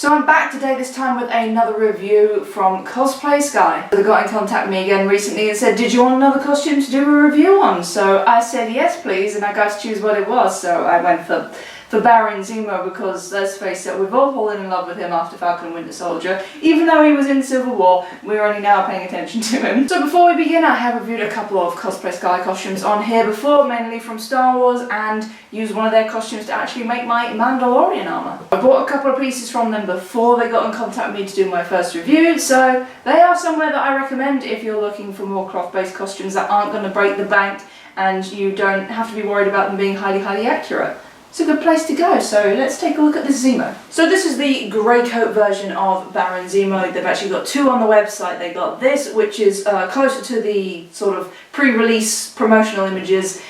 So I'm back today, this time with another review from CosplaySky. They got in contact with me again recently and said, did you want another costume to do a review on? So I said yes please, and I got to choose what it was. So I went for Baron Zemo because, let's face it, we've all fallen in love with him after Falcon and Winter Soldier. Even though he was in Civil War, we're only now paying attention to him. So before we begin, I have reviewed a couple of CosplaySky costumes on here before, mainly from Star Wars, and used one of their costumes to actually make my Mandalorian armour. I bought a couple of pieces from them before they got in contact with me to do my first review, so they are somewhere that I recommend if you're looking for more cloth-based costumes that aren't going to break the bank and you don't have to be worried about them being highly accurate. It's a good place to go, so let's take a look at this Zemo. So this is the grey coat version of Baron Zemo. They've actually got two on the website. They got this, which is closer to the sort of pre-release promotional images,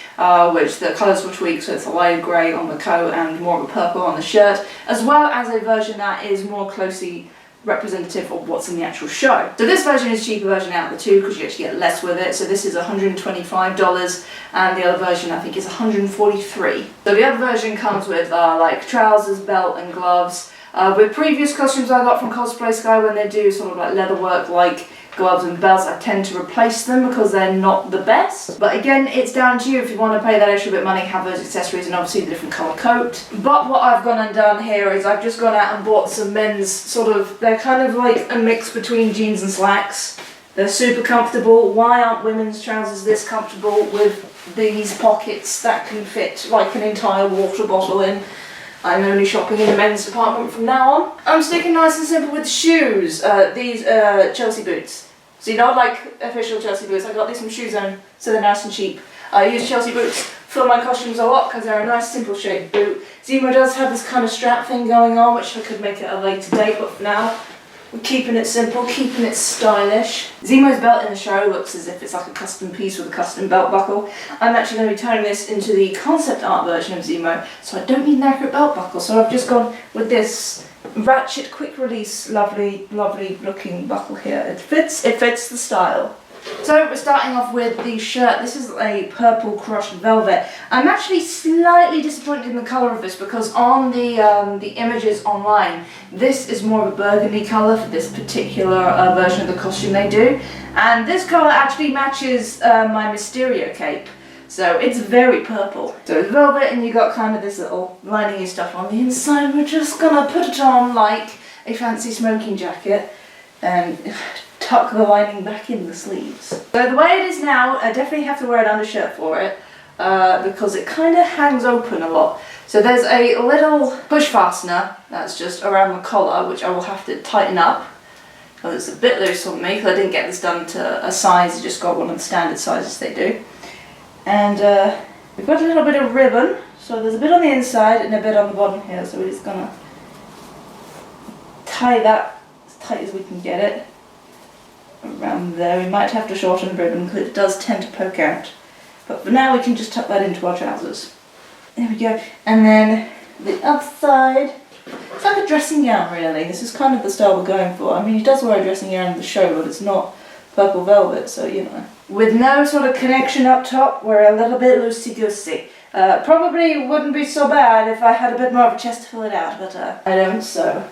which the colours were tweaked, so it's a lighter grey on the coat and more of a purple on the shirt, as well as a version that is more closely representative of what's in the actual show. So this version is cheaper version out of the two because you actually get less with it. So this is $125 and the other version I think is $143. So the other version comes with like trousers, belt and gloves. With previous costumes I got from CosplaySky, when they do sort of like leatherwork like gloves and belts, I tend to replace them because they're not the best. But again, it's down to you if you want to pay that extra bit of money, have those accessories and obviously the different colour coat. But what I've gone and done here is I've just gone out and bought some men's sort of, they're kind of like a mix between jeans and slacks. They're super comfortable. Why aren't women's trousers this comfortable with these pockets that can fit like an entire water bottle in? I'm only shopping in the men's department from now on. I'm sticking nice and simple with shoes. These Chelsea boots. So not like official Chelsea boots. I got these from Shoe Zone, so they're nice and cheap. I use Chelsea boots for my costumes a lot because they're a nice simple shaped boot. Zemo does have this kind of strap thing going on, which I could make it a later date, but for now we're keeping it simple, keeping it stylish. Zemo's belt in the show looks as if it's like a custom piece with a custom belt buckle. I'm actually going to be turning this into the concept art version of Zemo, so I don't need an accurate belt buckle, so I've just gone with this ratchet quick release lovely looking buckle here. It fits the style. So we're starting off with the shirt. This is a purple crushed velvet. I'm actually slightly disappointed in the colour of this because on the images online, this is more of a burgundy colour for this particular version of the costume they do. And this colour actually matches my Mysterio cape. So it's very purple. So it's velvet and you got kind of this little lining stuff on the inside. We're just gonna put it on like a fancy smoking jacket and tuck the lining back in the sleeves. So the way it is now, I definitely have to wear an undershirt for it because it kind of hangs open a lot. So there's a little push fastener that's just around the collar, which I will have to tighten up because it's a bit loose on me because I didn't get this done to a size, I just got one of the standard sizes they do. And we've got a little bit of ribbon, so there's a bit on the inside and a bit on the bottom here, so we're just gonna tie that as tight as we can get it around there. We might have to shorten the ribbon because it does tend to poke out, but for now we can just tuck that into our trousers. There we go. And then the other side, it's like a dressing gown really. This is kind of the style we're going for. I mean, he does wear a dressing gown in the show, but it's not purple velvet, so you know. With no sort of connection up top, we're a little bit loosey-goosey. Probably wouldn't be so bad if I had a bit more of a chest to fill it out, but I don't, so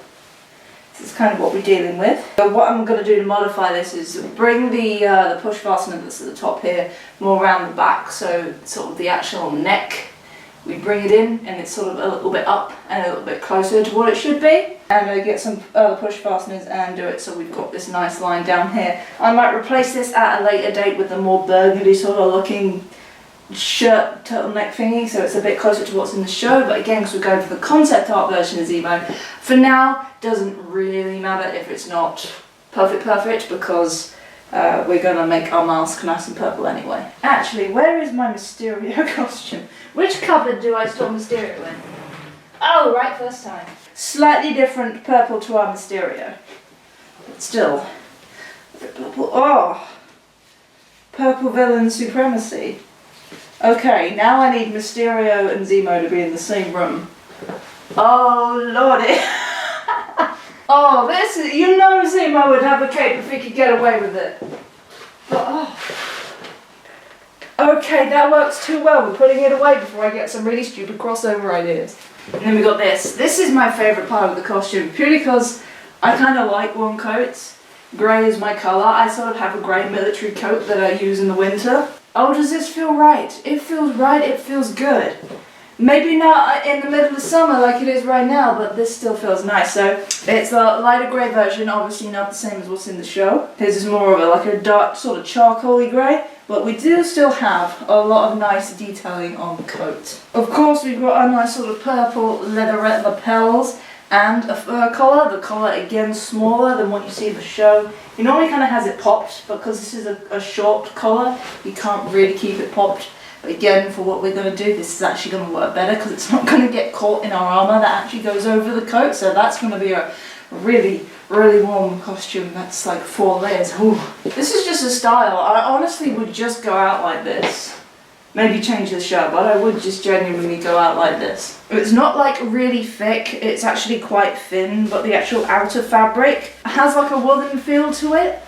this is kind of what we're dealing with. So what I'm going to do to modify this is bring the push fastener that's at the top here more around the back, so sort of the actual neck. We bring it in and it's sort of a little bit up and a little bit closer to what it should be. And get some other push fasteners and do it so we've got this nice line down here. I might replace this at a later date with a more burgundy sort of looking shirt turtleneck thingy, so it's a bit closer to what's in the show. But again, because we're going for the concept art version of Zemo, for now doesn't really matter if it's not perfect because we're going to make our mask nice and purple anyway. Actually, where is my Mysterio costume? Which cupboard do I store Mysterio in? Oh, right, first time. Slightly different purple to our Mysterio. But still, a bit purple. Oh! Purple villain supremacy. Okay, now I need Mysterio and Zemo to be in the same room. Oh, lordy. Oh, this is, you know Zemo would have a cape if he could get away with it. But, oh. Okay, that works too well. We're putting it away before I get some really stupid crossover ideas. And then we got this. This is my favourite part of the costume, purely because I kind of like warm coats. Grey is my colour. I sort of have a grey military coat that I use in the winter. Oh, does this feel right? It feels right, it feels good. Maybe not in the middle of summer like it is right now, but this still feels nice. So it's a lighter grey version, obviously not the same as what's in the show. His is more of like a dark sort of charcoaly grey, but we do still have a lot of nice detailing on the coat. Of course, we've got a nice sort of purple leatherette lapels and a fur collar. The collar again smaller than what you see in the show. He normally kind of has it popped, but because this is a short collar, you can't really keep it popped. But again, for what we're going to do, this is actually going to work better because it's not going to get caught in our armour that actually goes over the coat. So that's going to be a really, really warm costume. That's like 4 layers. Ooh. This is just a style. I honestly would just go out like this. Maybe change the shirt, but I would just genuinely go out like this. It's not like really thick, it's actually quite thin, but the actual outer fabric has like a woolen feel to it.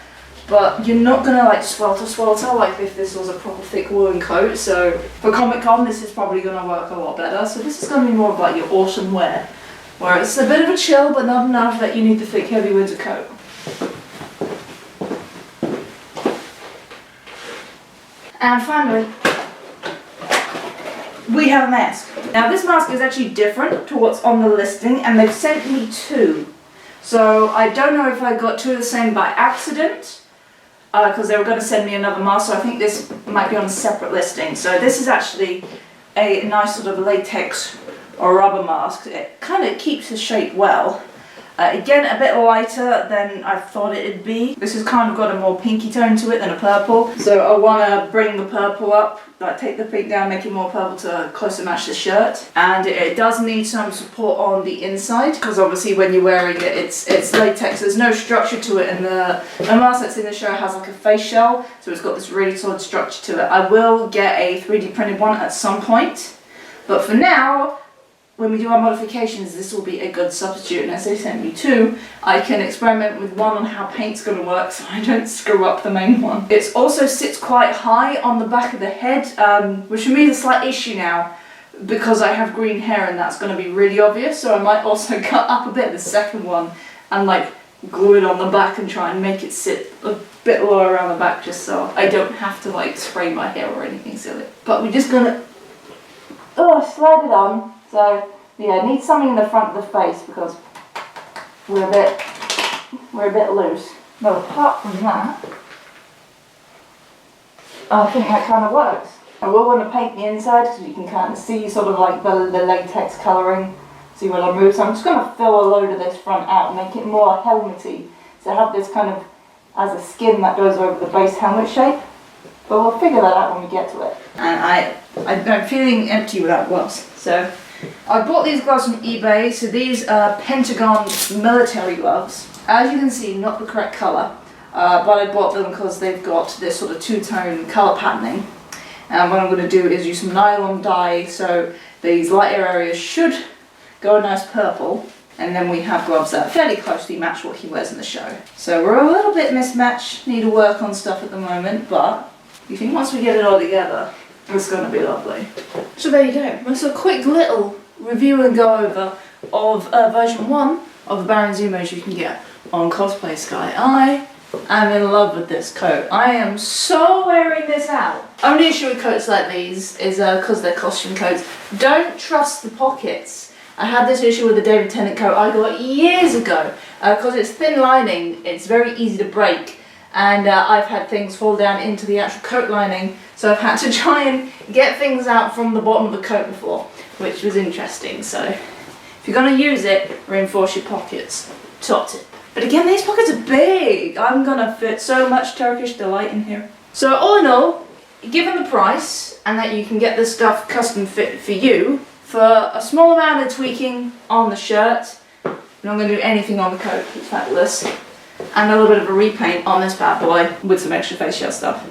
But you're not gonna like swelter like if this was a proper thick woolen coat. So for Comic Con, this is probably gonna work a lot better. So this is gonna be more of like your autumn wear, where it's a bit of a chill, but not enough that you need the thick, heavy winter coat. And finally, we have a mask. Now this mask is actually different to what's on the listing, and they've sent me 2. So I don't know if I got 2 of the same by accident, because they were going to send me another mask, so I think this might be on a separate listing. So this is actually a nice sort of latex or rubber mask. It kind of keeps the shape well. Again, a bit lighter than I thought it'd be. This has kind of got a more pinky tone to it than a purple. So I want to bring the purple up, like take the pink down, make it more purple to closer match the shirt. And it does need some support on the inside, because obviously when you're wearing it, it's latex. There's no structure to it, and the mask that's in the show has like a face shell, so it's got this really solid structure to it. I will get a 3D printed one at some point, but for now, when we do our modifications, this will be a good substitute, and as they sent me 2, I can experiment with one on how paint's going to work so I don't screw up the main one. It also sits quite high on the back of the head, which for me is a slight issue now because I have green hair and that's going to be really obvious, so I might also cut up a bit the second one and like glue it on the back and try and make it sit a bit lower around the back just so I don't have to like spray my hair or anything silly. But we're just going to slide it on. So yeah, need something in the front of the face because we're a bit loose. But apart from that, I think that kind of works. I will want to paint the inside because you can kind of see sort of like the latex colouring. See what I move. So I'm just going to fill a load of this front out and make it more helmety. So have this kind of as a skin that goes over the base helmet shape. But we'll figure that out when we get to it. And I'm feeling empty without gloves. So I bought these gloves from eBay, so these are Pentagon military gloves. As you can see, not the correct colour, but I bought them because they've got this sort of 2-tone colour patterning. And what I'm going to do is use some nylon dye, so these lighter areas should go a nice purple. And then we have gloves that fairly closely match what he wears in the show. So we're a little bit mismatched, need to work on stuff at the moment, but I think once we get it all together, it's going to be lovely. So there you go. That's a quick little review and go over of version 1 of the Baron Zemos you can get on CosplaySky. I am in love with this coat. I am so wearing this out. Only issue with coats like these is because they're costume coats. Don't trust the pockets. I had this issue with the David Tennant coat I got years ago. Because it's thin lining, it's very easy to break. And I've had things fall down into the actual coat lining, so I've had to try and get things out from the bottom of the coat before, which was interesting. So if you're going to use it, reinforce your pockets. Top tip. But again, these pockets are big. I'm going to fit so much Turkish delight in here. So all in all, given the price and that you can get this stuff custom fit for you, for a small amount of tweaking on the shirt, I'm not going to do anything on the coat. It's fabulous. And a little bit of a repaint on this bad boy with some extra face shell stuff.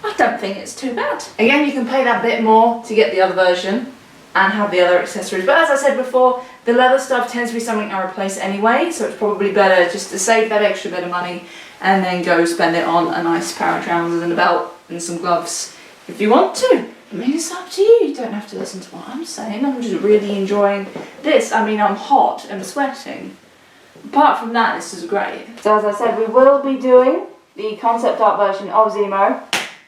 I don't think it's too bad. Again, you can pay that bit more to get the other version and have the other accessories. But as I said before, the leather stuff tends to be something I replace anyway, so it's probably better just to save that extra bit of money and then go spend it on a nice pair of trousers and a belt and some gloves if you want to. I mean, it's up to you. You don't have to listen to what I'm saying. I'm just really enjoying this. I mean, I'm hot and sweating. Apart from that, this is great. So as I said, we will be doing the concept art version of Zemo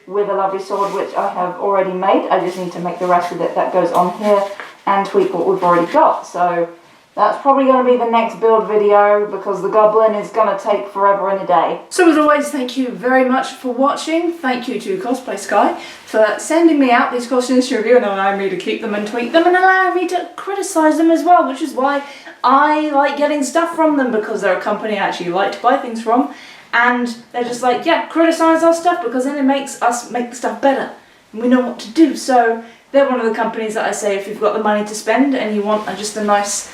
with a lovely sword, which I have already made. I just need to make the rest of it that goes on here and tweak what we've already got. So that's probably going to be the next build video because the goblin is going to take forever and a day. So as always, thank you very much for watching. Thank you to CosplaySky for sending me out these costumes to review and allowing me to keep them and tweak them and allowing me to criticise them as well, which is why I like getting stuff from them, because they're a company I actually like to buy things from, and they're just like, yeah, criticise our stuff because then it makes us make the stuff better and we know what to do. So they're one of the companies that I say if you've got the money to spend and you want just a nice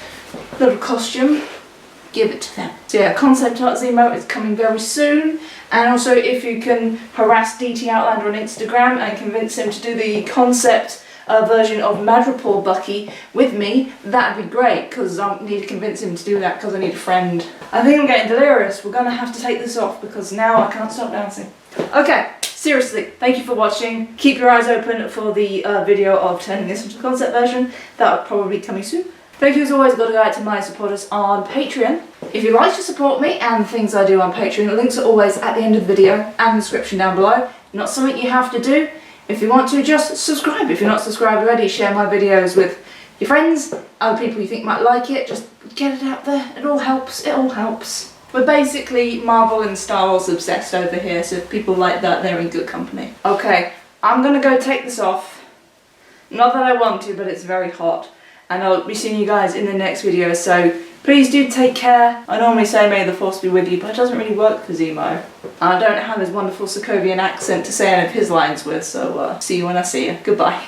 little costume, give it to them. So yeah, concept art Zemo is coming very soon, and also if you can harass DT Outlander on Instagram and convince him to do the concept version of Madripoor Bucky with me, that'd be great, because I need to convince him to do that because I need a friend. I think I'm getting delirious. We're gonna have to take this off because now I can't stop dancing. Okay, seriously, thank you for watching. Keep your eyes open for the video of turning this into a concept version. That will probably be coming soon. Thank you as always, got to go out to my supporters on Patreon. If you'd like to support me and things I do on Patreon, the links are always at the end of the video and the description down below. Not something you have to do. If you want to, just subscribe. If you're not subscribed already, share my videos with your friends, other people you think might like it. Just get it out there. It all helps. It all helps. We're basically Marvel and Star Wars obsessed over here, so if people like that, they're in good company. Okay, I'm gonna go take this off. Not that I want to, but it's very hot. And I'll be seeing you guys in the next video, so please do take care. I normally say may the force be with you, but it doesn't really work for Zemo. I don't have his wonderful Sokovian accent to say any of his lines with, so see you when I see you. Goodbye.